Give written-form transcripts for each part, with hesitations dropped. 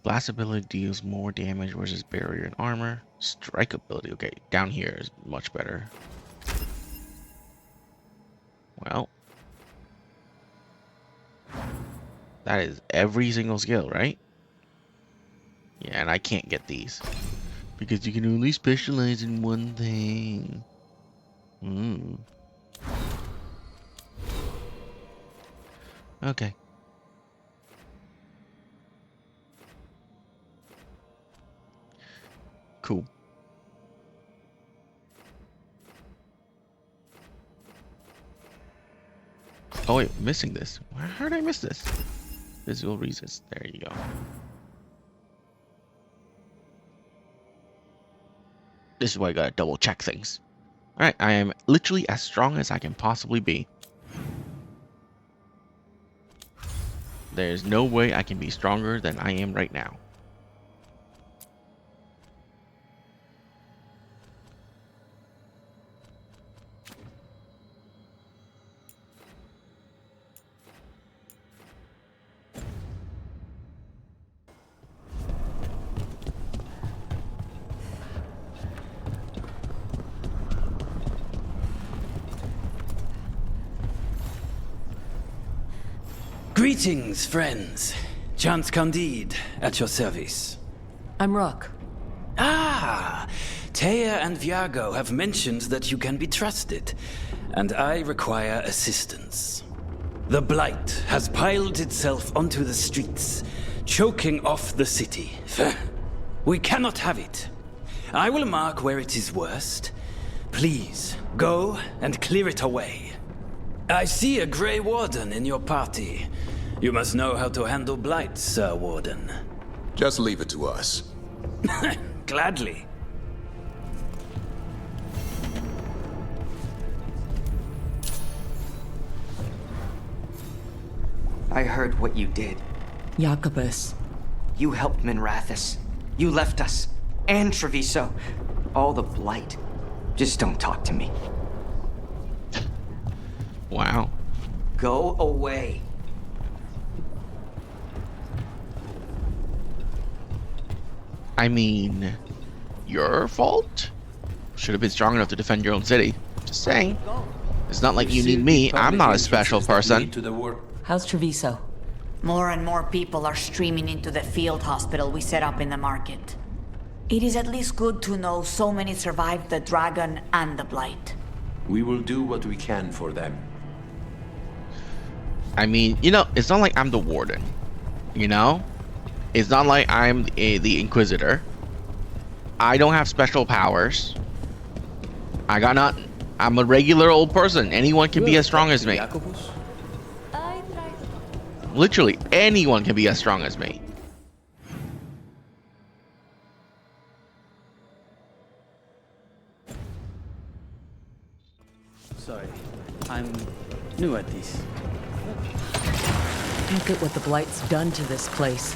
Blast ability deals more damage versus barrier and armor. Strike ability, okay, down here is much better. Well, that is every single skill, right? Yeah, and I can't get these because you can only specialize in one thing. Okay. Cool. Oh wait, missing this. How did I miss this? Visual resist. There you go. This is why I gotta double check things. Alright, I am literally as strong as I can possibly be. There's no way I can be stronger than I am right now. Greetings, friends. Chance Candide, at your service. I'm Rook. Ah! Taya and Viago have mentioned that you can be trusted, and I require assistance. The Blight has piled itself onto the streets, choking off the city. We cannot have it. I will mark where it is worst. Please, go and clear it away. I see a Grey Warden in your party. You must know how to handle Blight, Sir Warden. Just leave it to us. Gladly. I heard what you did. Jacobus. You helped Minrathus. You left us. And Treviso. All the Blight. Just don't talk to me. Wow. Go away. I mean, your fault? Should have been strong enough to defend your own city. Just saying. It's not like you need me. I'm not a special person. How's Treviso? More and more people are streaming into the field hospital we set up in the market. It is at least good to know so many survived the dragon and the blight. We will do what we can for them. I mean, you know, it's not like I'm the warden. You know? It's not like I'm the Inquisitor. I don't have special powers. I got nothing. I'm a regular old person. Anyone can be as strong as me. Literally, anyone can be as strong as me. Sorry, I'm new at this. Look at what the Blight's done to this place.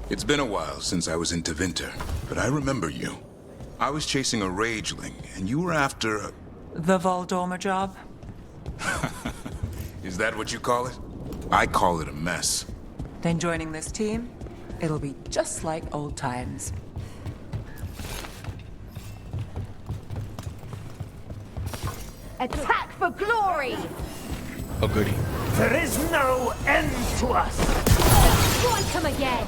It's been a while since I was in Tevinter, but I remember you. I was chasing a rageling, and you were after a... The Voldormer job? Is that what you call it? I call it a mess. Then joining this team, it'll be just like old times. Attack for glory! Oh, goody. There is no end to us! Strike him again!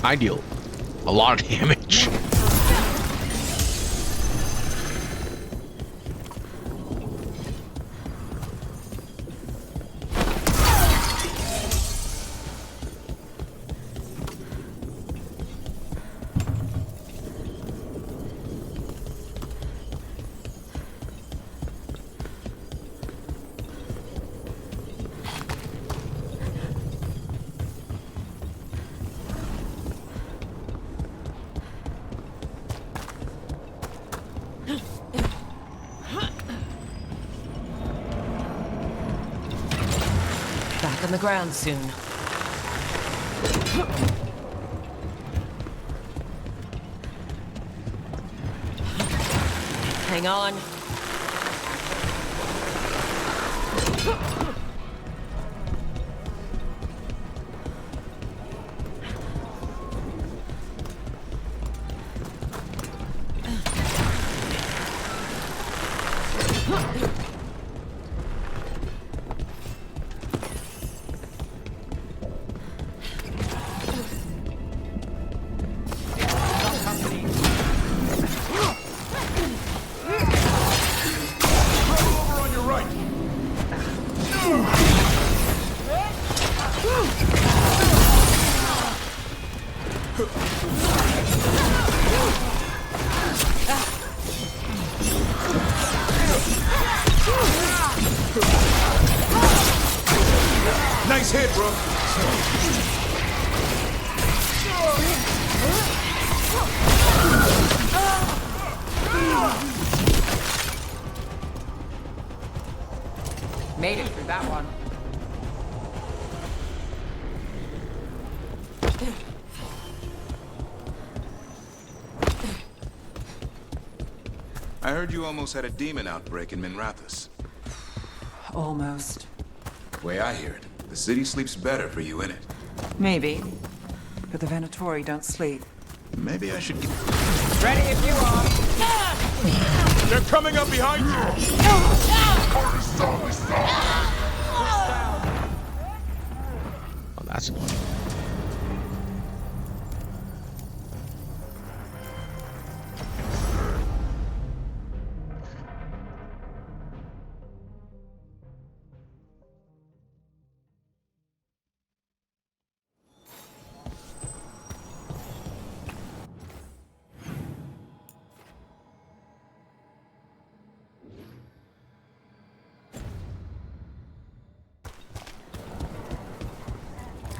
I deal a lot of damage. Back on the ground soon. Hang on. Nice hit, bro. Made it through that one. I heard you almost had a demon outbreak in Minrathous. Almost. Way I hear it, the city sleeps better for you in it. Maybe. But the Venatori don't sleep. Maybe I should get... Ready if you are. They're coming up behind you! Oh, that's annoying.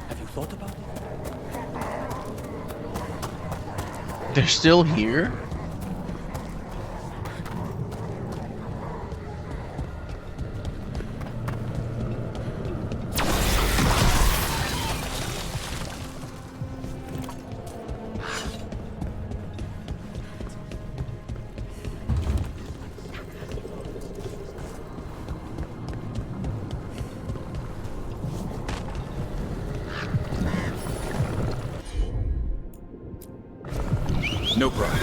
Have you thought about it? They're still here? No problem.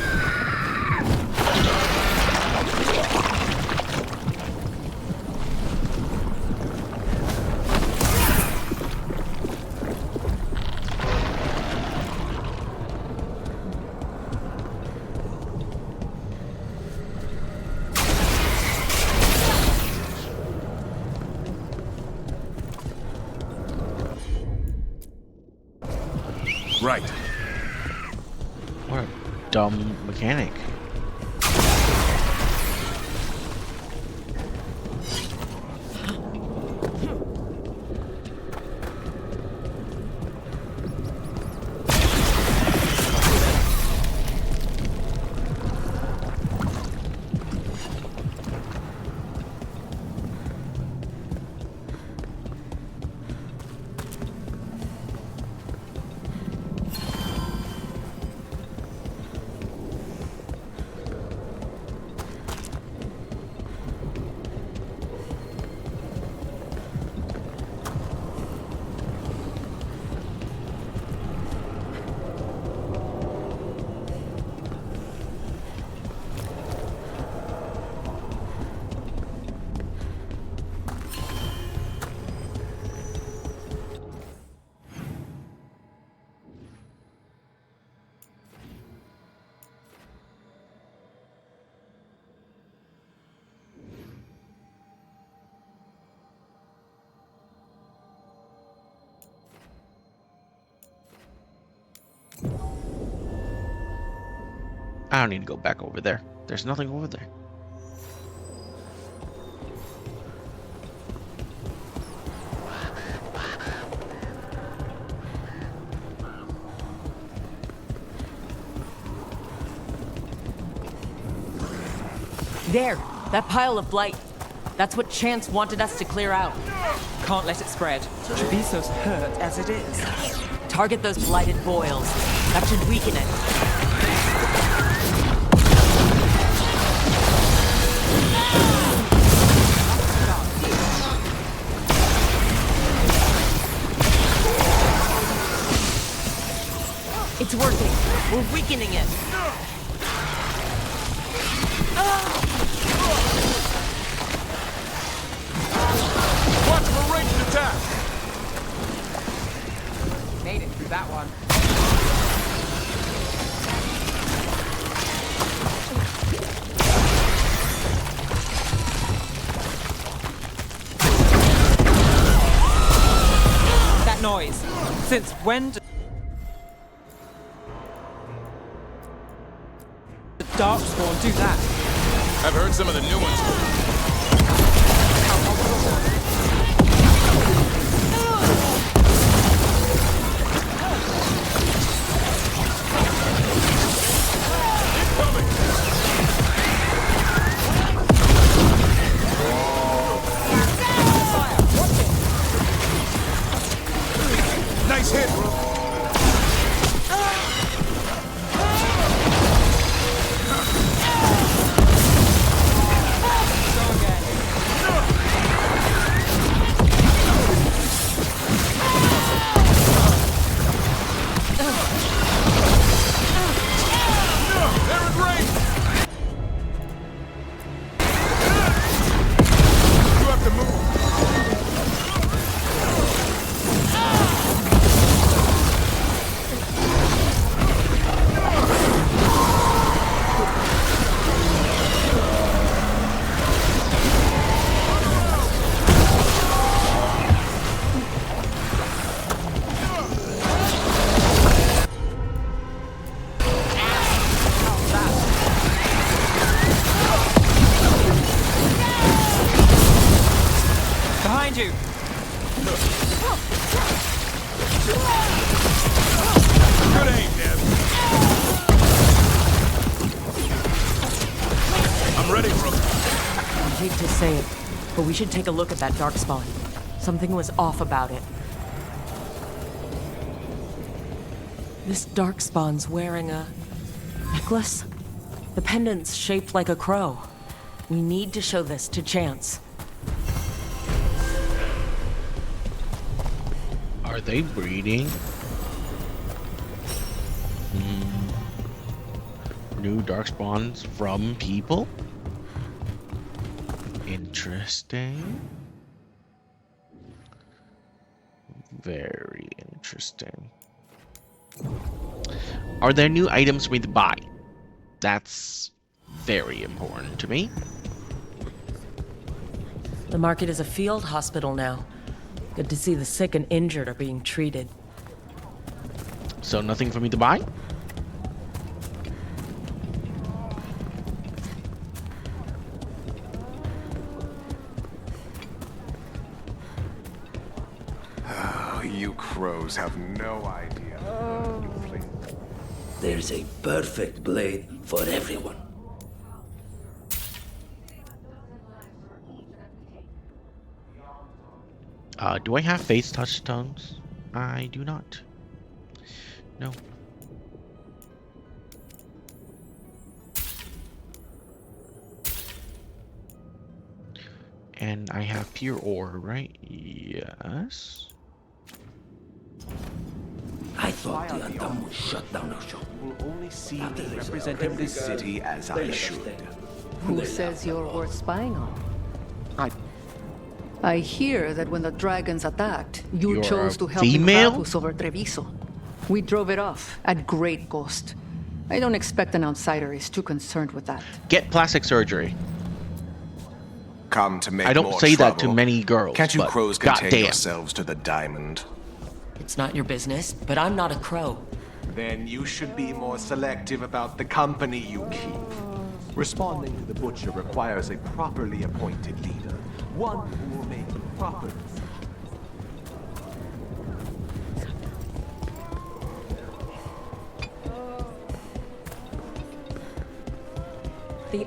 Right. What a dumb mechanic. I don't need to go back over there. There's nothing over there. There, that pile of blight. That's what Chance wanted us to clear out. Can't let it spread. Treviso's hurt as it is. Target those blighted boils. That should weaken it. It's working. We're weakening it. Watch for ranged attack! Made it through that one. That noise. Since when did the Darkspawn do that? I've heard some of the new ones. Nice hit, bro. Behind you! Good aim, Deb. I'm ready, bro. I hate to say it, but we should take a look at that Darkspawn. Something was off about it. This Darkspawn's wearing a necklace? The pendant's shaped like a crow. We need to show this to Chance. Are they breeding? New darkspawns from people? Interesting. Very interesting. Are there new items we can buy? That's very important to me. The market is a field hospital now. Good to see the sick and injured are being treated. So nothing for me to buy? Oh, you crows have no idea. There's a perfect blade for everyone. Do I have face touchstones? I do not. No. And I have pure ore, right? Yes. I thought the Undone would shut down our shop. Will only see me representing this city as I should. Who says you're worth spying on? I hear that when the dragons attacked, you You're chose a to help female? Invadus over Treviso. We drove it off at great cost. I don't expect an outsider is too concerned with that. Get plastic surgery. Come to make I don't more say that to trouble. many girls. Can't you but crows contain goddamn. yourselves to the diamond? It's not your business, but I'm not a crow. Then you should be more selective about the company you keep. Responding to the Butcher requires a properly appointed leader. One who will make proper decisions. The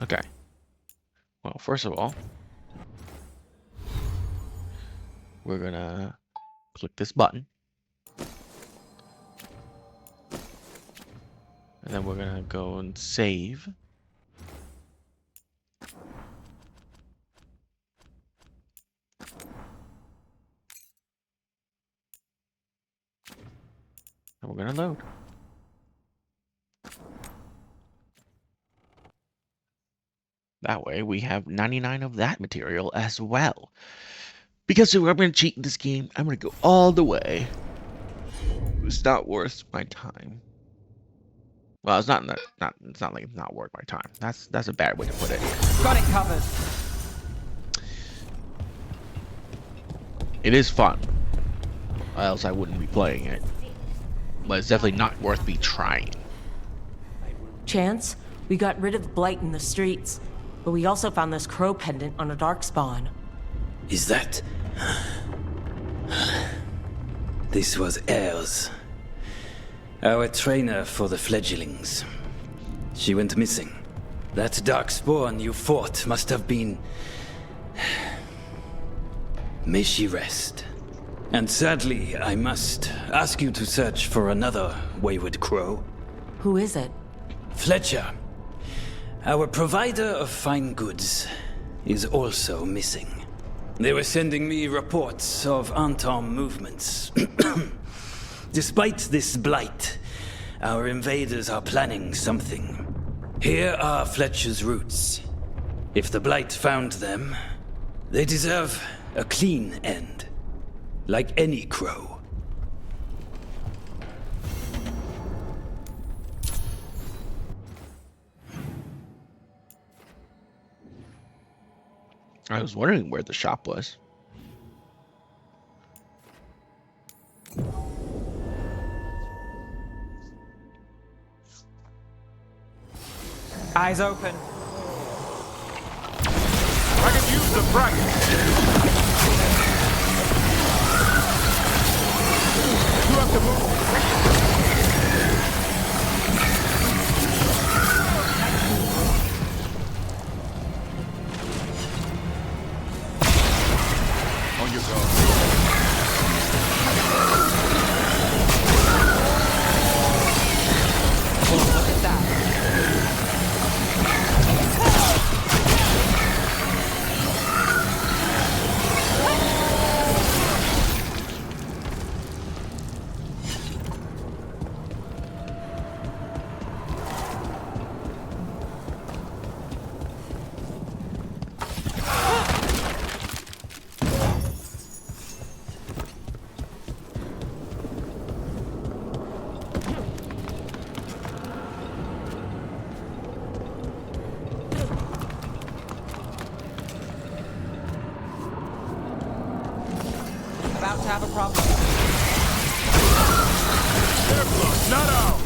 Okay. Well, first of all, we're gonna click this button. And then we're gonna go and save. And we're gonna load. That way we have 99 of that material as well. Because if I'm going to cheat in this game, I'm going to go all the way. It's not worth my time. Well, it's not like it's not worth my time. That's a bad way to put it. Got it covered. It is fun. Or else I wouldn't be playing it. But it's definitely not worth me trying. Chance, we got rid of the blight in the streets, but we also found this crow pendant on a darkspawn. Is that... This was ours. Our trainer for the fledglings. She went missing. That darkspawn you fought must have been... May she rest. And sadly, I must ask you to search for another wayward crow. Who is it? Fletcher. Our provider of fine goods is also missing. They were sending me reports of unarmed movements. Despite this blight, our invaders are planning something. Here are Fletcher's roots. If the blight found them, they deserve a clean end, like any crow. I was wondering where the shop was. Eyes open. I can use the bracket. You have to move. On your guard. Look at that. About to have a problem. Their blood, not ours.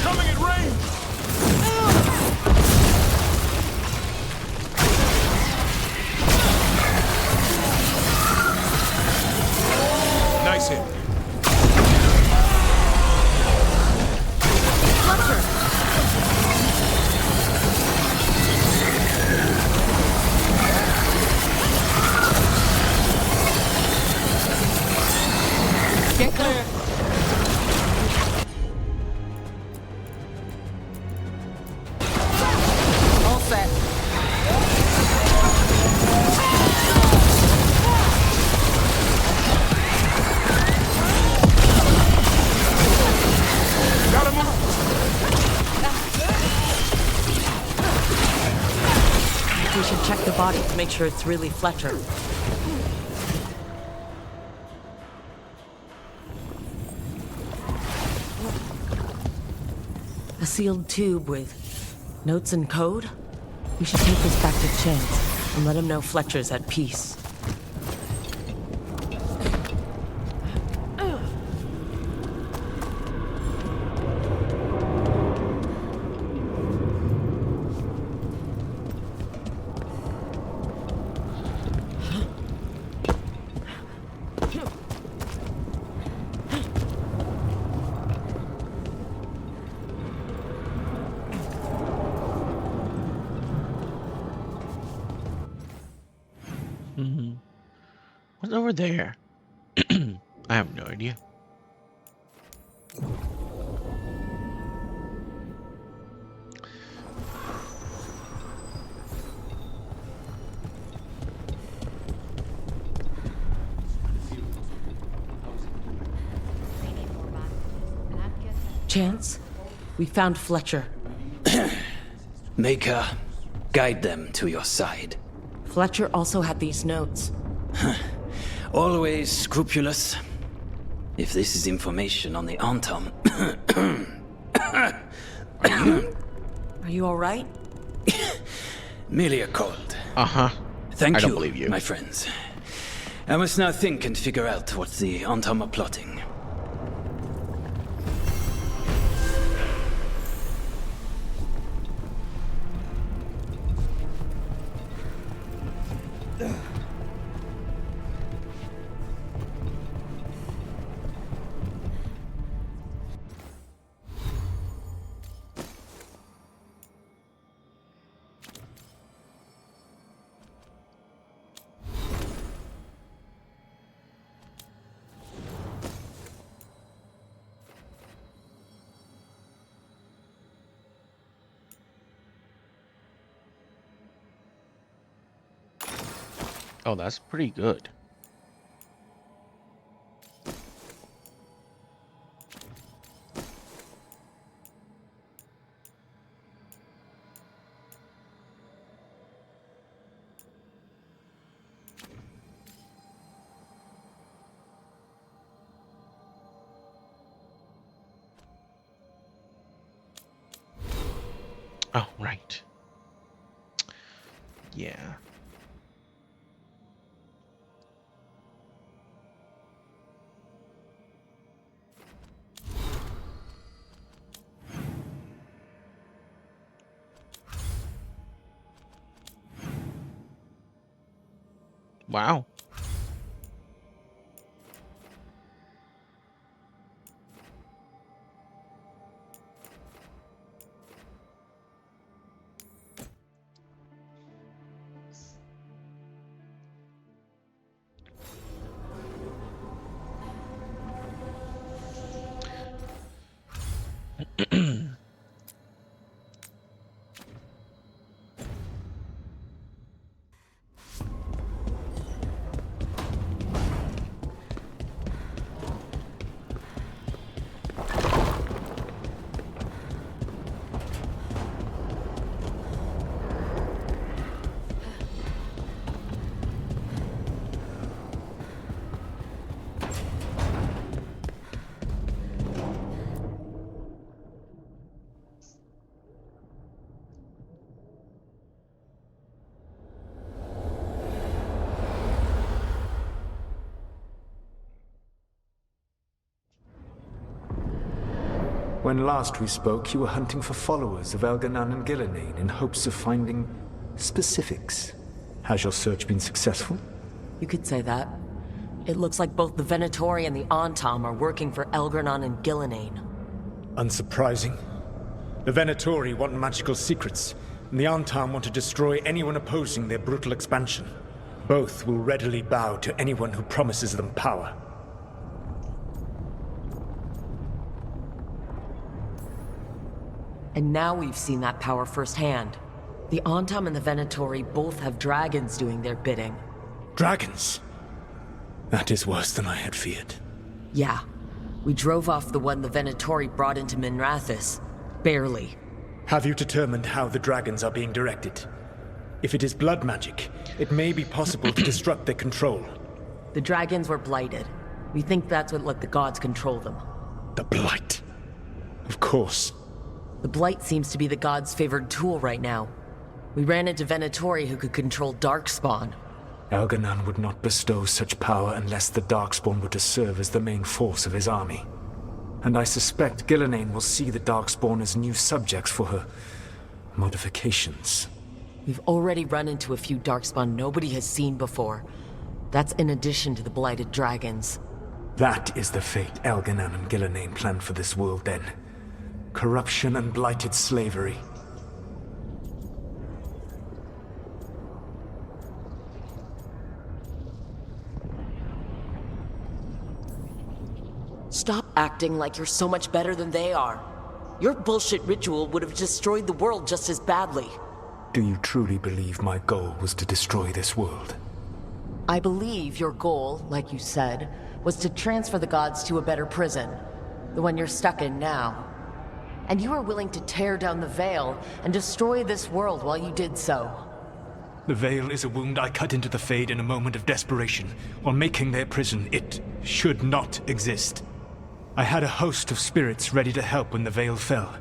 Coming in range. Nice hit. Get clear. All set. Gotta move. We should check the body to make sure it's really Fletcher. A sealed tube with notes and code? We should take this back to Chance and let him know Fletcher's at peace. What's over there? I have no idea. Chance, we found Fletcher. Maker, guide them to your side. Fletcher also had these notes. Always scrupulous. If this is information on the Antom... Are you alright? Merely a cold. Uh-huh. Thank I you, don't believe you. my friends. I must now think and figure out what the Antom are plotting. Oh, that's pretty good. Oh, right. Yeah. Wow. When last we spoke, you were hunting for followers of Elganan and Gillenane in hopes of finding specifics. Has your search been successful? You could say that. It looks like both the Venatori and the Antom are working for Elganan and Gillenane. Unsurprising. The Venatori want magical secrets, and the Antom want to destroy anyone opposing their brutal expansion. Both will readily bow to anyone who promises them power. And now we've seen that power firsthand. The Antom and the Venatori both have dragons doing their bidding. Dragons? That is worse than I had feared. Yeah. We drove off the one the Venatori brought into Minrathous. Barely. Have you determined how the dragons are being directed? If it is blood magic, it may be possible to disrupt their control. The dragons were blighted. We think that's what let the gods control them. The blight. Of course. The Blight seems to be the God's favored tool right now. We ran into Venatori who could control Darkspawn. Elganon would not bestow such power unless the Darkspawn were to serve as the main force of his army. And I suspect Gillenane will see the Darkspawn as new subjects for her modifications. We've already run into a few Darkspawn nobody has seen before. That's in addition to the Blighted Dragons. That is the fate Elganon and Gillenane planned for this world then. Corruption and blighted slavery. Stop acting like you're so much better than they are. Your bullshit ritual would have destroyed the world just as badly. Do you truly believe my goal was to destroy this world? I believe your goal, like you said, was to transfer the gods to a better prison. The one you're stuck in now. And you were willing to tear down the Veil and destroy this world while you did so. The Veil is a wound I cut into the Fade in a moment of desperation, while making their prison. It should not exist. I had a host of spirits ready to help when the Veil fell.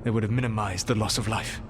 They would have minimized the loss of life.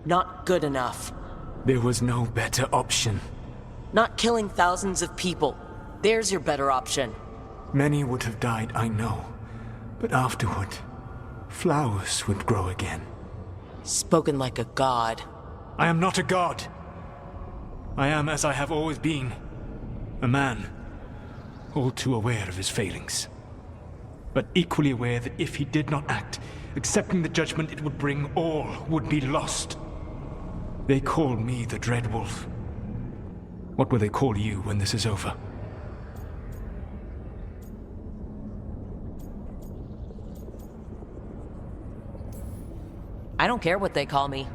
Not good enough. There was no better option. Not killing thousands of people. There's your better option. Many would have died, I know. But afterward, flowers would grow again. Spoken like a god. I am not a god. I am as I have always been. A man. All too aware of his failings. But equally aware that if he did not act, accepting the judgment it would bring, all would be lost. They call me the Dread Wolf. What will they call you when this is over? I don't care what they call me.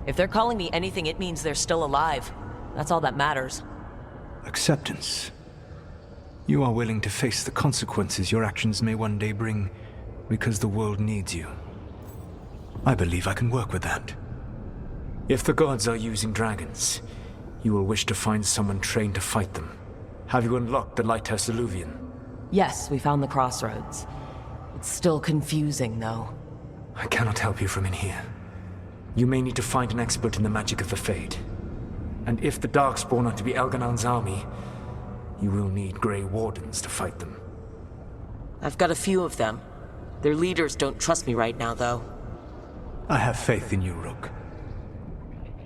If they're calling me anything, it means they're still alive. That's all that matters. Acceptance. You are willing to face the consequences your actions may one day bring because the world needs you. I believe I can work with that. If the gods are using dragons, you will wish to find someone trained to fight them. Have you unlocked the Lighthouse Illuvian? Yes, we found the crossroads. It's still confusing, though. I cannot help you from in here. You may need to find an expert in the magic of the Fade. And if the Darkspawn are to be Elganon's army, you will need Grey Wardens to fight them. I've got a few of them. Their leaders don't trust me right now, though. I have faith in you, Rook.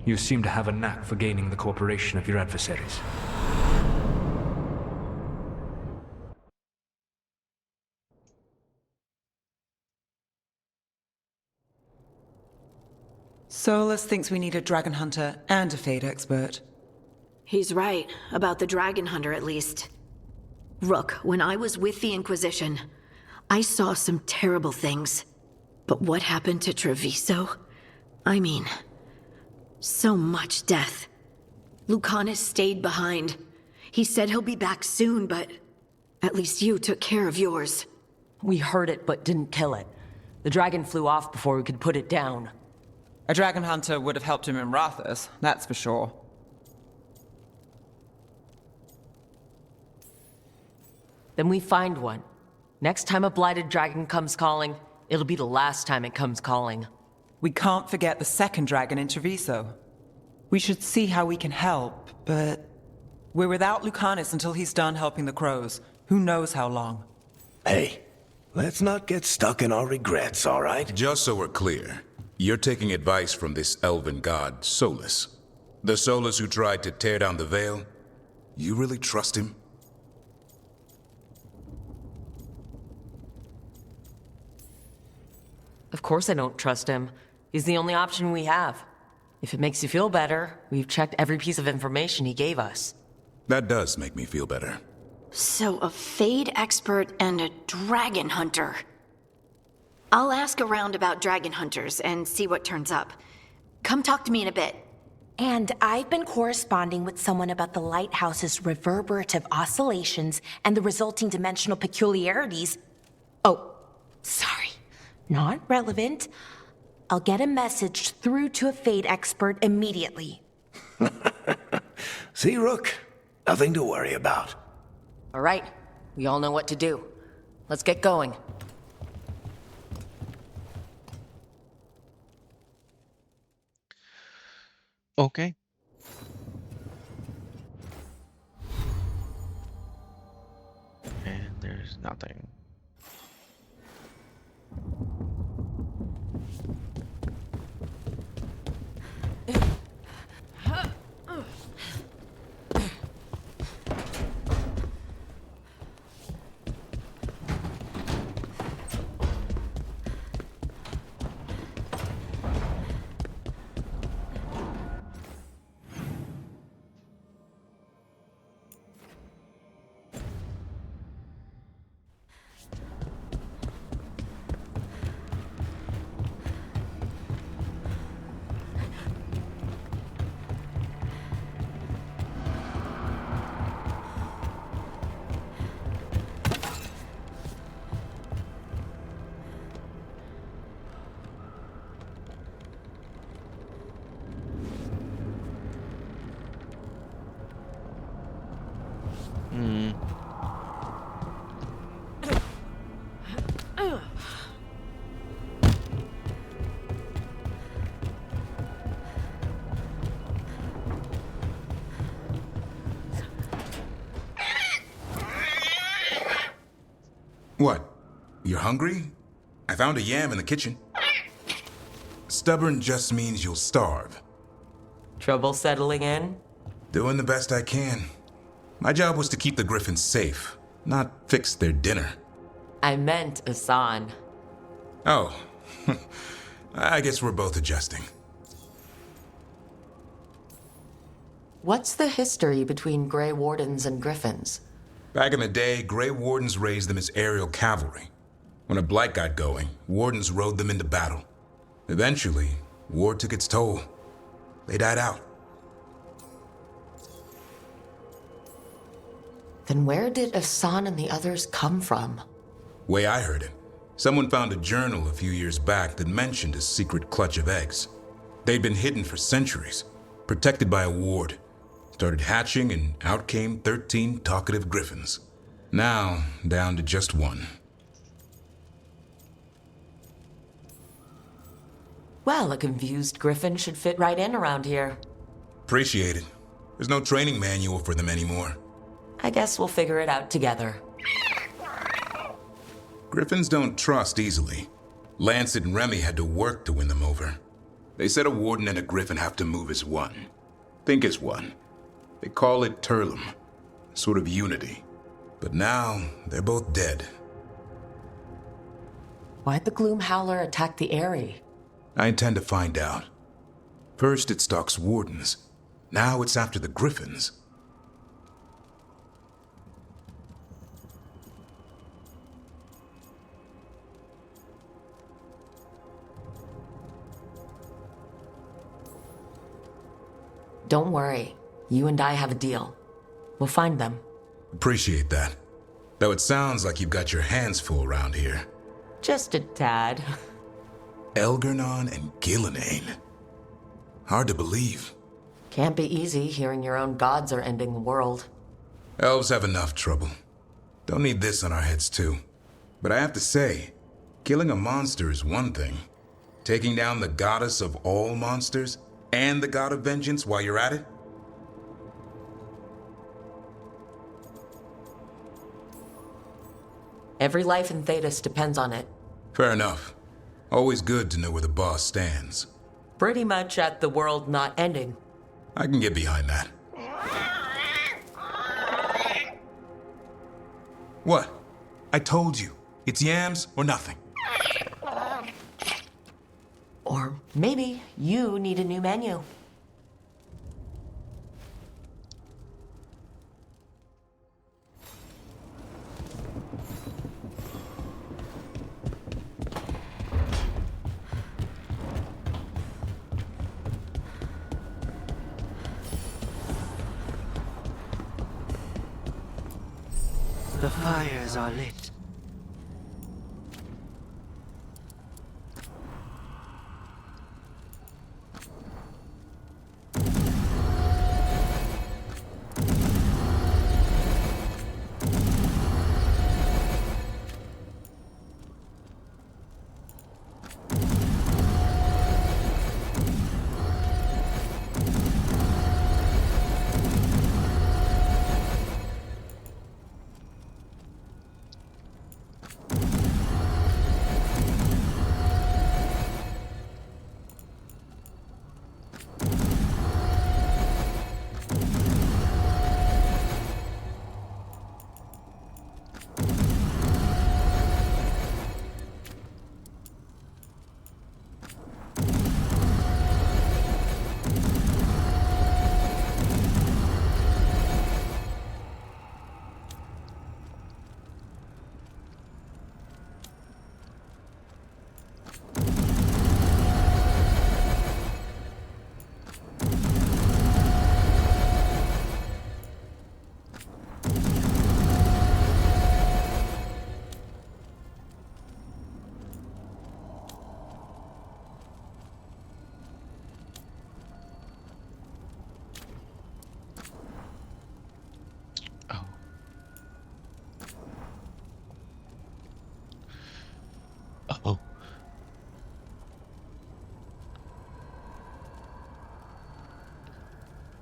You seem to have a knack for gaining the cooperation of your adversaries. Solus thinks we need a dragon hunter and a Fade expert. He's right, about the dragon hunter at least. Rook, when I was with the Inquisition, I saw some terrible things. But what happened to Treviso? I mean, so much death. Lucanus stayed behind. He said he'll be back soon, but at least you took care of yours. We heard it, but didn't kill it. The dragon flew off before we could put it down. A dragon hunter would have helped him in Rathus, that's for sure. Then we find one. Next time a blighted dragon comes calling, it'll be the last time it comes calling. We can't forget the second dragon in Treviso. We should see how we can help, but we're without Lucanus until he's done helping the crows. Who knows how long? Hey, let's not get stuck in our regrets, all right? Just so we're clear, you're taking advice from this elven god, Solus. The Solus who tried to tear down the Veil? You really trust him? Of course I don't trust him. He's the only option we have. If it makes you feel better, we've checked every piece of information he gave us. That does make me feel better. So a Fade expert and a dragon hunter. I'll ask around about dragon hunters and see what turns up. Come talk to me in a bit. And I've been corresponding with someone about the lighthouse's reverberative oscillations and the resulting dimensional peculiarities. Oh, sorry. Not relevant. I'll get a message through to a Fade expert immediately. See, Rook? Nothing to worry about. All right. We all know what to do. Let's get going. Okay. And there's nothing. What? You're hungry? I found a yam in the kitchen. Stubborn just means you'll starve. Trouble settling in? Doing the best I can. My job was to keep the Griffins safe, not fix their dinner. I meant Asan. Oh. I guess we're both adjusting. What's the history between Grey Wardens and Griffins? Back in the day, Grey Wardens raised them as aerial cavalry. When a blight got going, Wardens rode them into battle. Eventually, war took its toll. They died out. Then where did Asan and the others come from? Way I heard it, someone found a journal a few years back that mentioned a secret clutch of eggs. They'd been hidden for centuries, protected by a ward. Started hatching and out came 13 talkative griffins. Now, down to just one. Well, a confused griffin should fit right in around here. Appreciate it. There's no training manual for them anymore. I guess we'll figure it out together. Griffins don't trust easily. Lancet and Remy had to work to win them over. They said a warden and a griffin have to move as one. Think as one. They call it Turlum, sort of unity. But now, they're both dead. Why'd the Gloom Howler attack the Eyrie? I intend to find out. First it stalks wardens. Now it's after the griffins. Don't worry. You and I have a deal. We'll find them. Appreciate that. Though it sounds like you've got your hands full around here. Just a tad. Elgernon and Gillenane. Hard to believe. Can't be easy hearing your own gods are ending the world. Elves have enough trouble. Don't need this on our heads too. But I have to say, killing a monster is one thing. Taking down the goddess of all monsters and the god of vengeance while you're at it? Every life in Thedas depends on it. Fair enough. Always good to know where the boss stands. Pretty much at the world not ending. I can get behind that. What? I told you. It's yams or nothing. Or maybe you need a new menu. The fires are lit. Oh.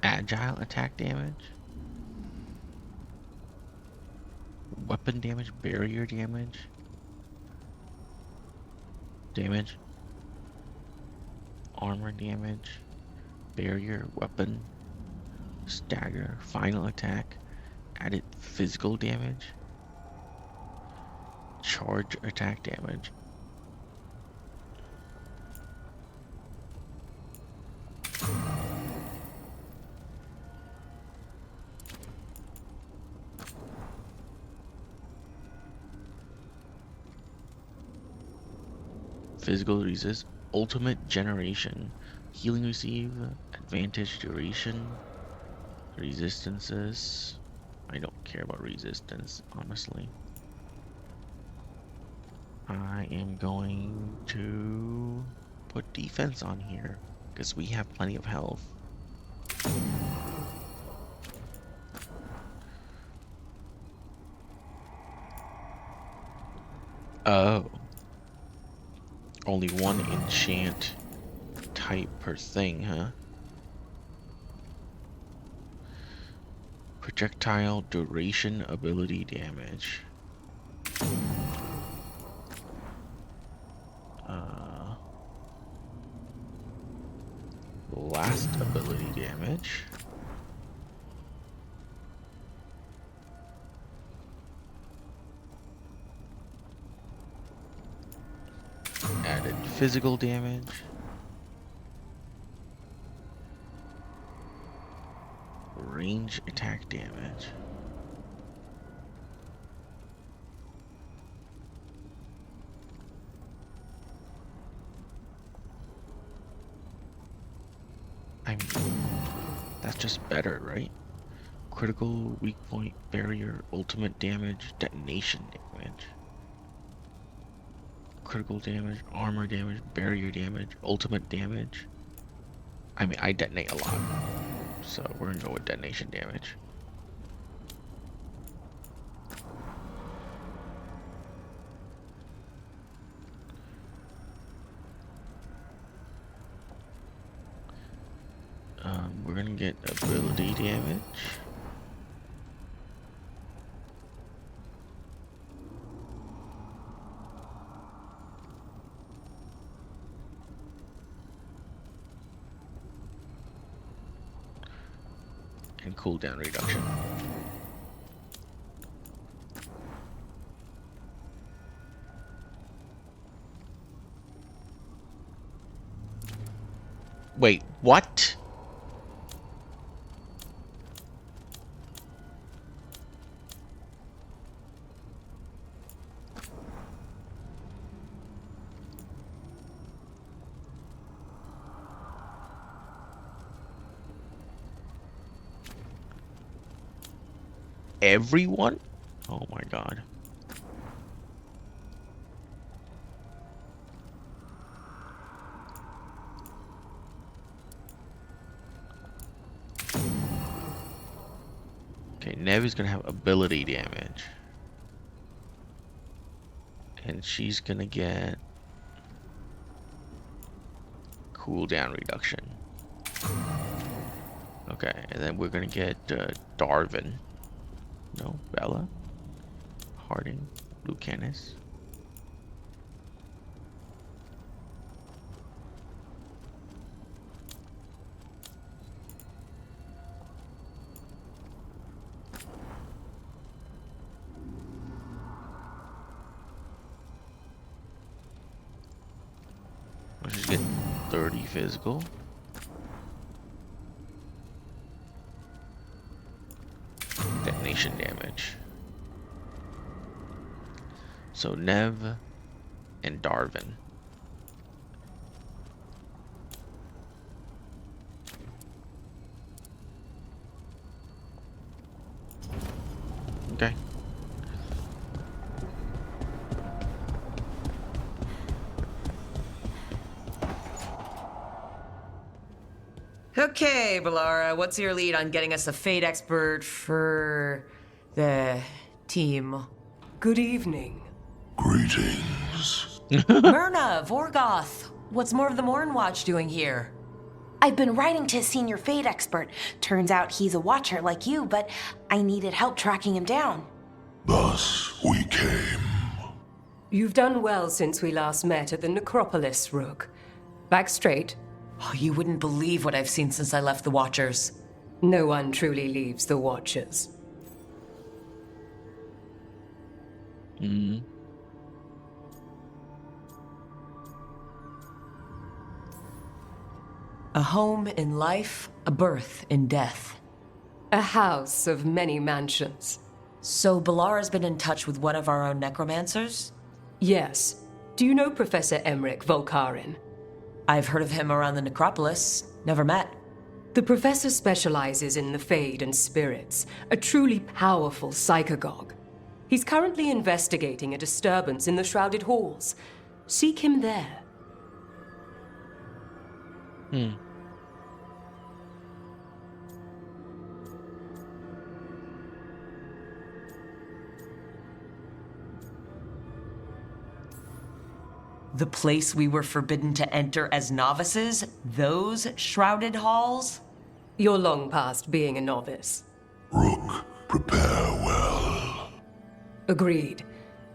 Agile attack damage. Weapon damage, barrier damage. Damage. Armor damage. Barrier, weapon. Stagger, final attack. Added physical damage. Charge attack damage. Physical resist, ultimate generation, healing receive, advantage duration, resistances. I don't care about resistance, honestly. I am going to put defense on here because we have plenty of health. Oh. Only one enchant type per thing, huh? Projectile duration ability damage. Last ability damage. Added physical damage. Range attack damage. I mean, that's just better, right? Critical, weak point, barrier, ultimate damage, detonation damage. Critical damage, armor damage, barrier damage, ultimate damage. I mean, I detonate a lot, so we're gonna go with detonation damage. We're gonna get ability damage. And cooldown reduction. Wait, what? Everyone? Oh my god. Okay, Nevi's gonna have ability damage. And she's gonna get cooldown reduction. Okay, and then we're gonna get Darvin. No, Bella. Harding. Lucanus. Let's just get 30 physical. Detonation damage. So Nev and Darvin. Okay. Okay, Balara, what's your lead on getting us a fate expert for the team? Good evening. Greetings. Myrna, Vorgoth, what's more of the Mornwatch doing here? I've been writing to a senior fate expert. Turns out he's a watcher like you, but I needed help tracking him down. Thus we came. You've done well since we last met at the Necropolis, Rook. Back straight. Oh, you wouldn't believe what I've seen since I left the Watchers. No one truly leaves the Watchers. A home in life, a birth in death. A house of many mansions. So Balara's been in touch with one of our own necromancers? Yes. Do you know Professor Emmerich Volkarin? I've heard of him around the Necropolis. Never met. The professor specializes in the Fade and spirits, a truly powerful psychagogue. He's currently investigating a disturbance in the Shrouded Halls. Seek him there. The place we were forbidden to enter as novices? Those Shrouded Halls? You're long past being a novice. Rook, prepare well. Agreed.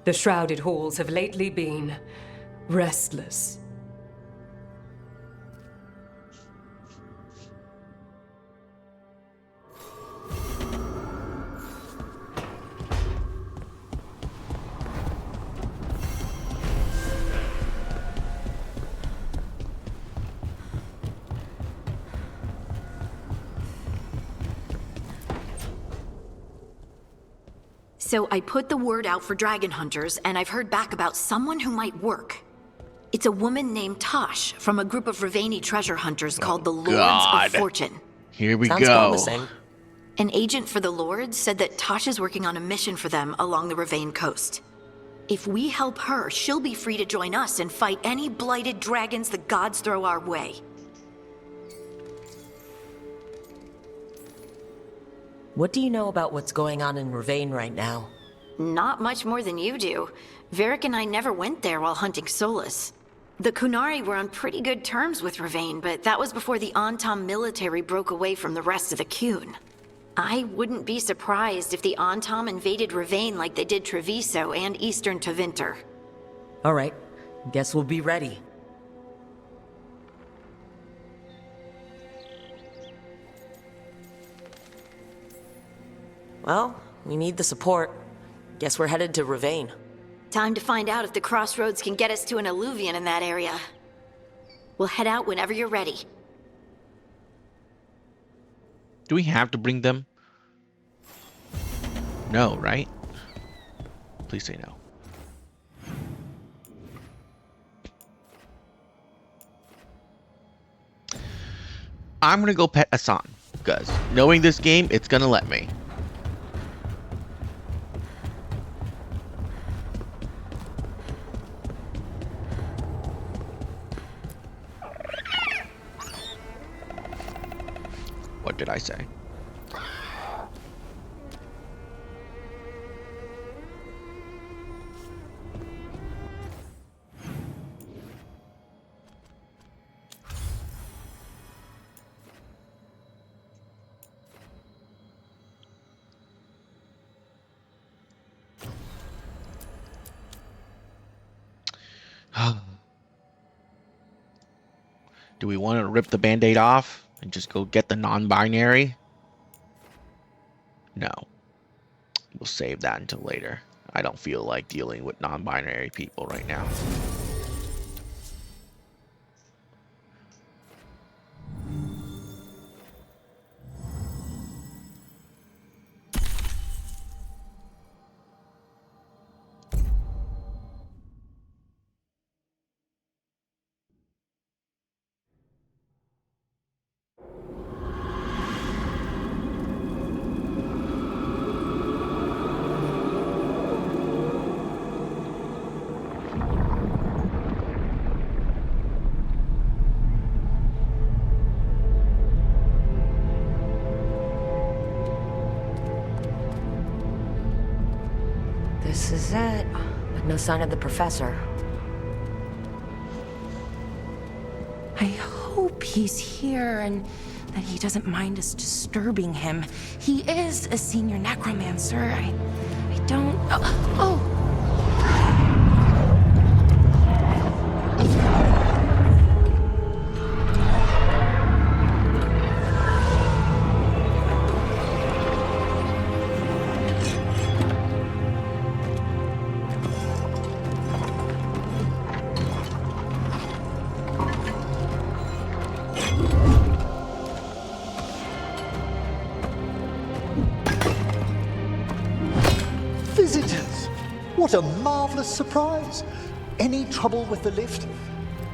The Shrouded Halls have lately been restless. So I put the word out for dragon hunters, and I've heard back about someone who might work. It's a woman named Tosh from a group of Ravani treasure hunters called the Lords of Fortune. Here we Sounds go. promising. An agent for the Lords said that Tosh is working on a mission for them along the Ravane coast. If we help her, she'll be free to join us and fight any blighted dragons the gods throw our way. What do you know about what's going on in Ravane right now? Not much more than you do. Varric and I never went there while hunting Solus. The Kunari were on pretty good terms with Ravane, but that was before the Antam military broke away from the rest of the Kun. I wouldn't be surprised if the Antam invaded Ravane like they did Treviso and Eastern Tevinter. All right, guess we'll be ready. Well, we need the support. Guess we're headed to Ravane. Time to find out if the crossroads can get us to an alluvion in that area. We'll head out whenever you're ready. Do we have to bring them? No, right? Please say no. I'm gonna go pet Asan, because knowing this game, it's gonna let me. What did I say? Do we want to rip the band-aid off and just go get the non-binary? No. We'll save that until later. I don't feel like dealing with non-binary people right now. This is it. But no sign of the professor. I hope he's here and that he doesn't mind us disturbing him. He is a senior necromancer. I don't... Oh! Visitors! What a marvelous surprise! Any trouble with the lift?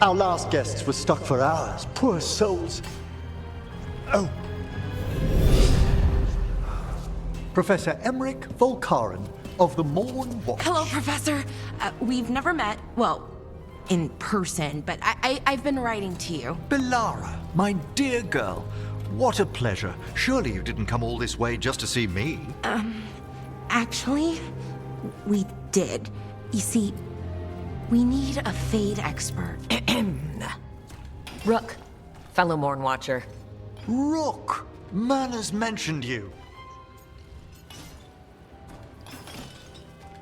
Our last guests were stuck for hours. Poor souls. Oh. Professor Emmerich Volkaren of the Morn Watch. Hello, Professor. We've never met, well, in person, but I've been writing to you. Bellara, my dear girl. What a pleasure. Surely you didn't come all this way just to see me. Actually, we did. You see, we need a Fade expert. Rook, fellow Morn Watcher. Rook! Manners mentioned you.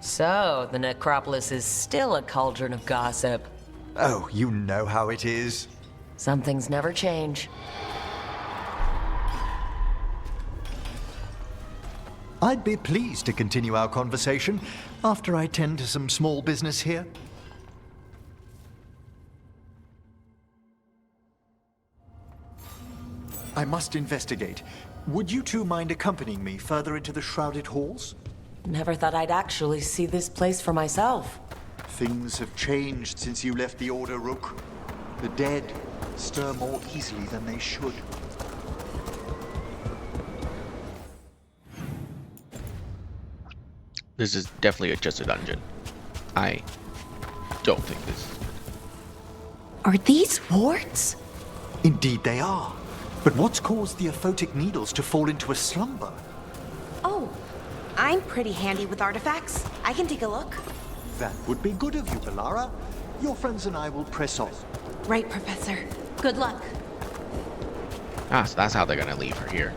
So, the necropolis is still a cauldron of gossip. Oh, you know how it is. Some things never change. I'd be pleased to continue our conversation after I tend to some small business here. I must investigate. Would you two mind accompanying me further into the shrouded halls? Never thought I'd actually see this place for myself. Things have changed since you left the Order, Rook. The dead stir more easily than they should. This is definitely just a dungeon. I don't think this... Are these warts? Indeed they are. But what's caused the aphotic needles to fall into a slumber? Oh, I'm pretty handy with artifacts. I can take a look. That would be good of you, Bellara. Your friends and I will press on. Right, Professor. Good luck. Ah, so that's how they're gonna leave her here.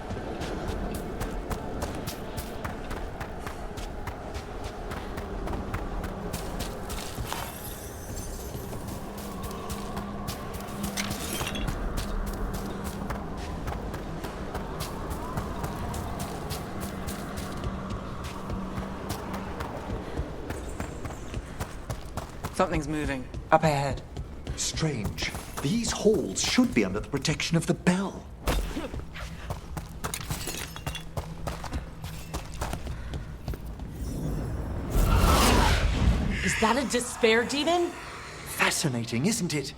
Something's moving. Up ahead. Strange. These halls should be under the protection of the bell. Is that a despair demon? Fascinating, isn't it?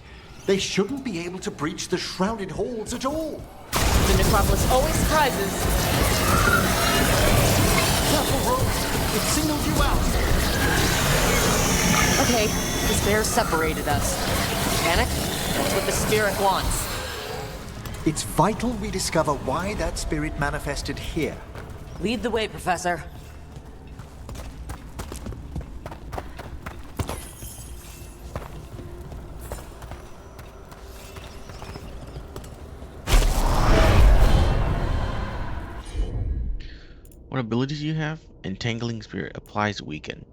They shouldn't be able to breach the shrouded halls at all. The necropolis always surprises. Careful, Rogue. It singled you out. Okay, despair separated us. Panic? That's what the spirit wants. It's vital we discover why that spirit manifested here. Lead the way, Professor. What abilities do you have? Entangling Spirit applies weaken.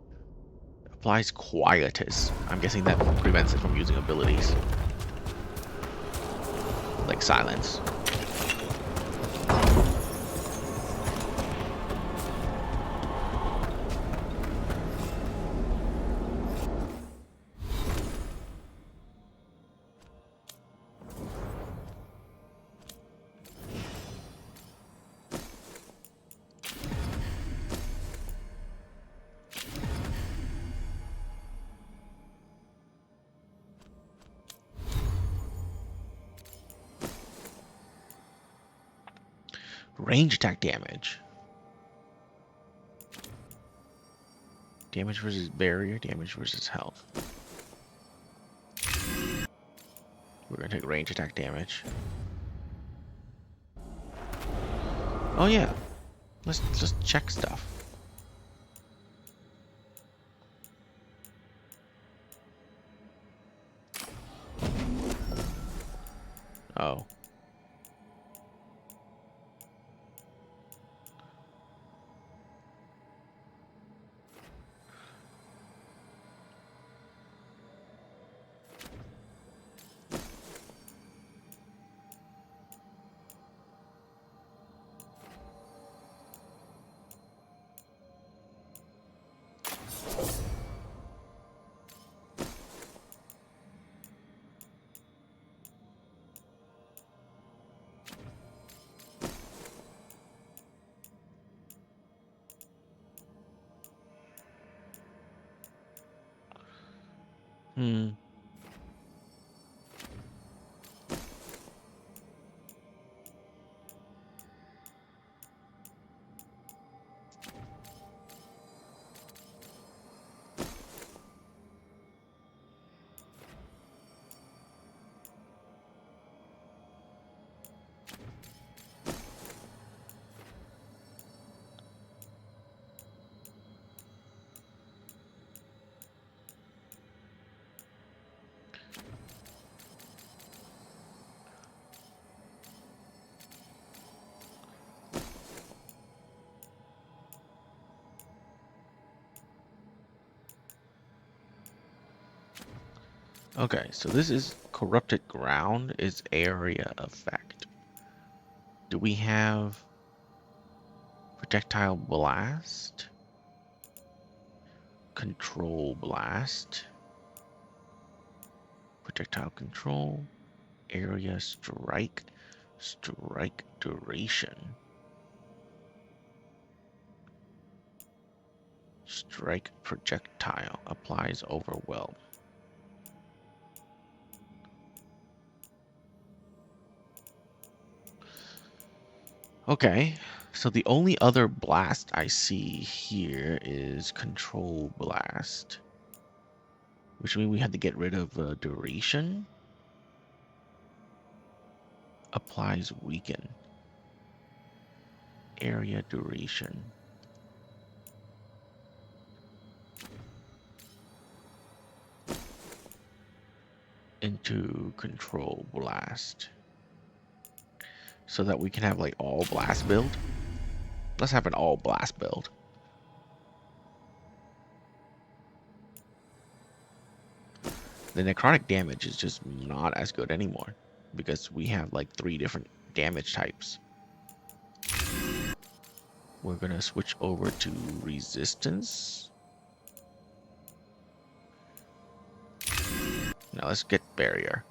Applies quietus. I'm guessing that prevents it from using abilities. Like silence. Range attack damage. Damage versus barrier, damage versus health. We're gonna take range attack damage. Oh yeah. Let's just check stuff. Oh. Hmm. Okay, so this is corrupted ground is area effect. Do we have projectile blast? Control blast. Projectile control. Area strike. Strike duration. Strike projectile applies overwhelm. Okay, so the only other blast I see here is control blast, which means we had to get rid of duration. Applies weaken. Area duration. Into control blast. So that we can have like all blast build. Let's have an all blast build. The necrotic damage is just not as good anymore because we have like 3 different damage types. We're gonna switch over to resistance. Now let's get barrier.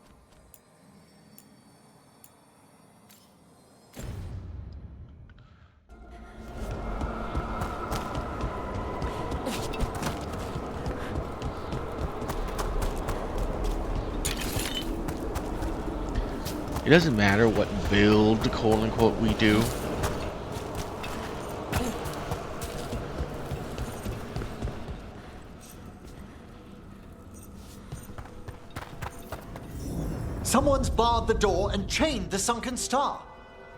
It doesn't matter what build, quote unquote, we do. Someone's barred the door and chained the sunken star.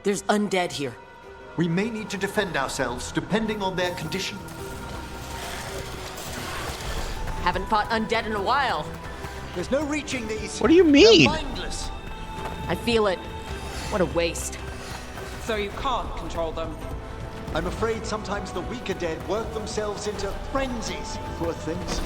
There's undead here. We may need to defend ourselves depending on their condition. Haven't fought undead in a while. There's no reaching these. What do you mean? They're mindless. I feel it. What a waste. So you can't control them? I'm afraid sometimes the weaker dead work themselves into frenzies. Poor things.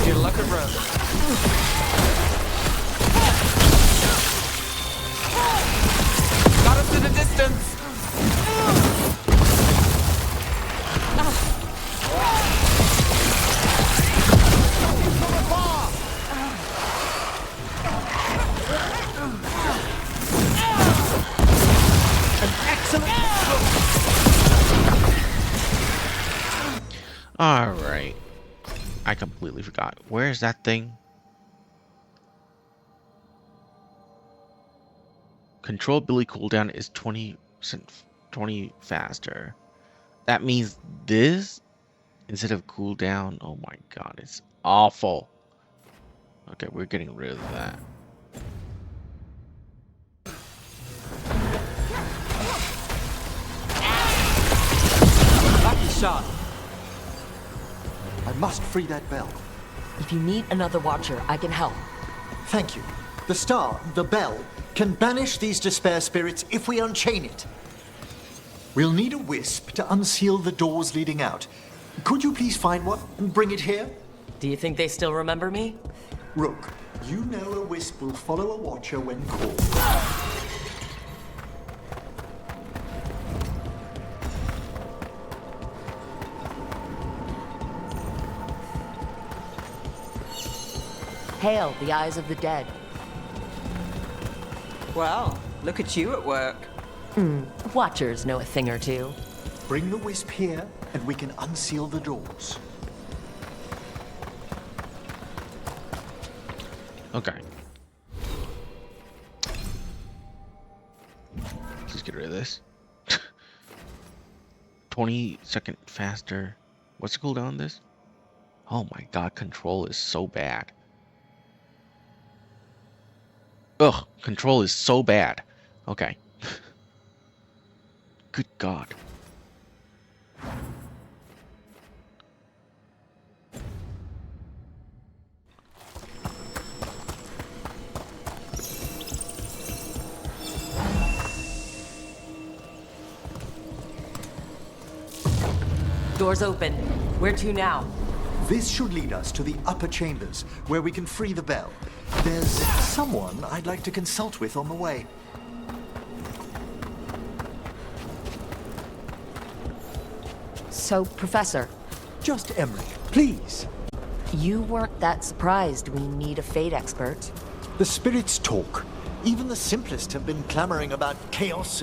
Good luck at road. Got us to the distance. All right. I completely forgot. Where is that thing? Control ability cooldown is 20% 20 faster. That means this instead of cooldown. Oh my god, it's awful. Okay, we're getting rid of that. Lucky shot. I must free that bell. If you need another watcher, I can help. Thank you. The star, the bell, can banish these despair spirits if we unchain it. We'll need a wisp to unseal the doors leading out. Could you please find one and bring it here? Do you think they still remember me? Rook, you know a wisp will follow a watcher when called. Hail the eyes of the dead. Well, look at you at work. Watchers know a thing or two. Bring the wisp here, and we can unseal the doors. Okay. Let's get rid of this. 20-second faster. What's the cooldown on this? Oh my god, control is so bad. Ugh, control is so bad. Okay. Good god. Doors open. Where to now? This should lead us to the upper chambers, where we can free the bell. There's someone I'd like to consult with on the way. So, Professor. Just Emery, please. You weren't that surprised we need a fate expert. The spirits talk. Even the simplest have been clamoring about chaos in